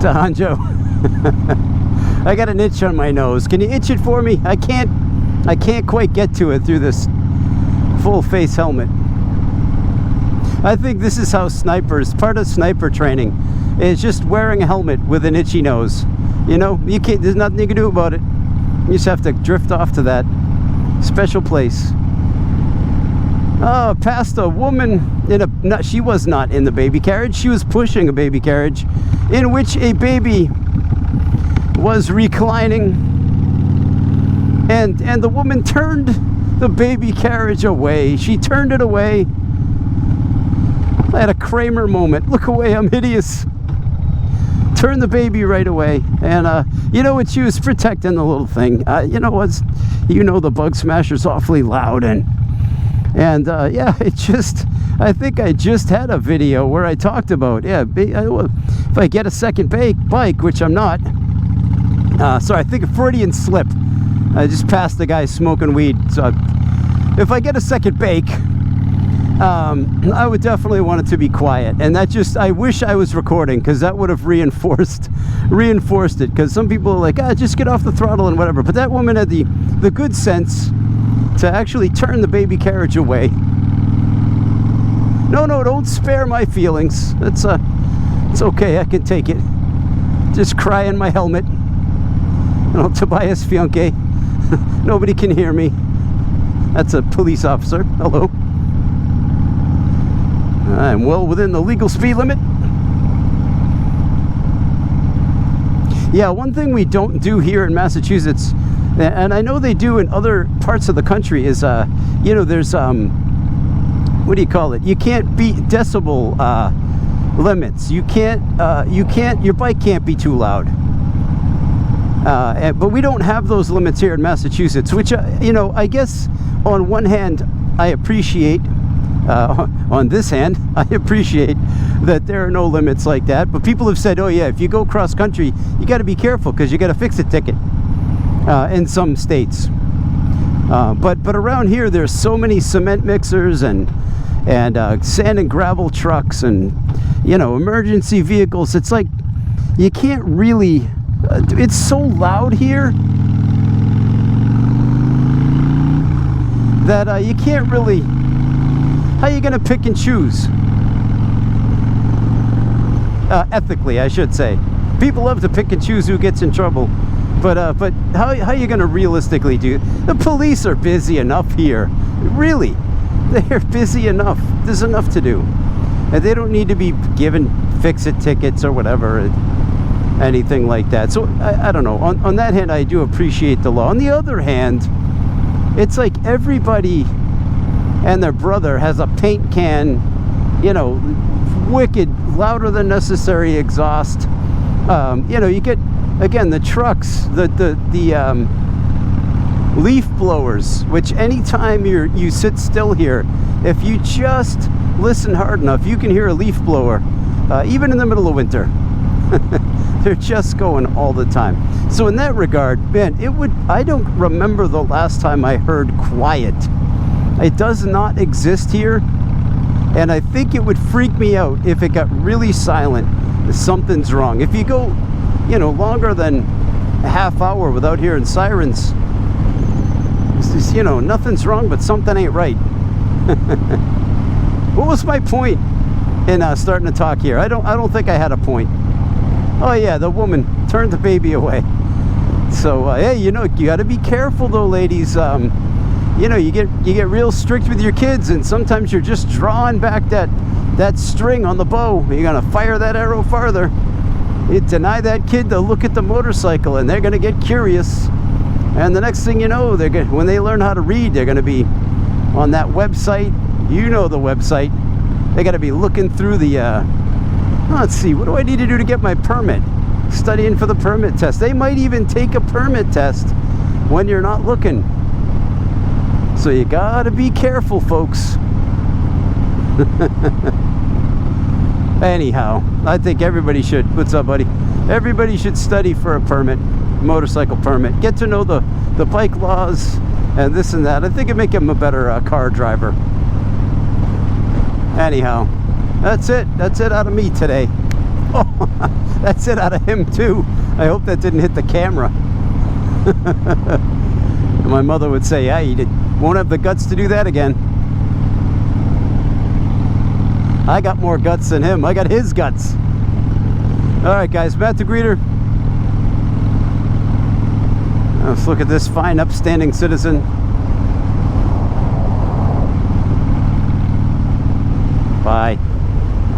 Hanjo. I got an itch on my nose. Can you itch it for me? I can't quite get to it through this full face helmet. I think this is how snipers, part of sniper training is just wearing a helmet with an itchy nose. You know, you can't, there's nothing you can do about it. You just have to drift off to that special place. Oh, past a woman in a, no, she was not in the baby carriage. She was pushing a baby carriage in which a baby was reclining, and the woman turned the baby carriage away. She turned it away. I had a Kramer moment. Look away, I'm hideous. Turned the baby right away, and you know what? She was protecting the little thing. You know what's, you know, the Bug Smasher's awfully loud, and yeah, it just, I think I just had a video where I talked about, yeah, if I get a second bike, which I'm not. Sorry, I think a Freudian slip. I just passed the guy smoking weed. So if I get a second bake, I would definitely want it to be quiet. And that just, I wish I was recording, because that would have reinforced it. Because some people are like, just get off the throttle and whatever. But that woman had the good sense to actually turn the baby carriage away. No, don't spare my feelings. It's okay, I can take it. Just cry in my helmet. No, Tobias Fionke. Nobody can hear me. That's a police officer. Hello. I'm well within the legal speed limit. Yeah, one thing we don't do here in Massachusetts, and I know they do in other parts of the country, is you know, there's what do you call it? You can't beat decibel limits. You can't, your bike can't be too loud. But we don't have those limits here in Massachusetts, which, you know, I guess on one hand I appreciate, on this hand I appreciate that there are no limits like that. But people have said, oh yeah, if you go cross country, you got to be careful because you got a fix-it ticket in some states. But around here there's so many cement mixers and sand and gravel trucks and, you know, emergency vehicles. It's like you can't really, it's so loud here that you can't really, how are you going to pick and choose? Ethically, I should say. People love to pick and choose who gets in trouble. But how are you going to realistically do? The police are busy enough here. Really, they're busy enough. There's enough to do. And they don't need to be given fix-it tickets or whatever, anything like that. So, I don't know. On that hand, I do appreciate the law. On the other hand, it's like everybody and their brother has a paint can, you know, wicked, louder than necessary exhaust. You know, you get, again, the trucks, the leaf blowers, which anytime you sit still here, if you just listen hard enough, you can hear a leaf blower, even in the middle of winter. They're just going all the time. So in that regard, man, I don't remember the last time I heard quiet. It does not exist here, and I think it would freak me out if it got really silent. Something's wrong. If you go, you know, longer than a half hour without hearing sirens, it's just, you know, nothing's wrong, but something ain't right. What was my point in starting to talk here? I don't think I had a point. Oh yeah, the woman turned the baby away. So hey, you know, you got to be careful though, ladies. You know, you get real strict with your kids, and sometimes you're just drawing back that string on the bow. You're gonna fire that arrow farther. You deny that kid to look at the motorcycle, and they're gonna get curious. And the next thing you know, when they learn how to read, they're gonna be on that website. You know the website. They got to be looking through the. Let's see, what do I need to do to get my permit? Studying for the permit test. They might even take a permit test when you're not looking. So you gotta be careful, folks. Anyhow, I think everybody should. What's up, buddy? Everybody should study for a permit, motorcycle permit. Get to know the bike laws and this and that. I think it'd make him a better car driver. Anyhow, that's it. That's it out of me today. Oh, that's it out of him too. I hope that didn't hit the camera. My mother would say, yeah, he won't have the guts to do that again. I got more guts than him. I got his guts. Alright guys, Matt the Greeter. Let's look at this fine upstanding citizen. Bye.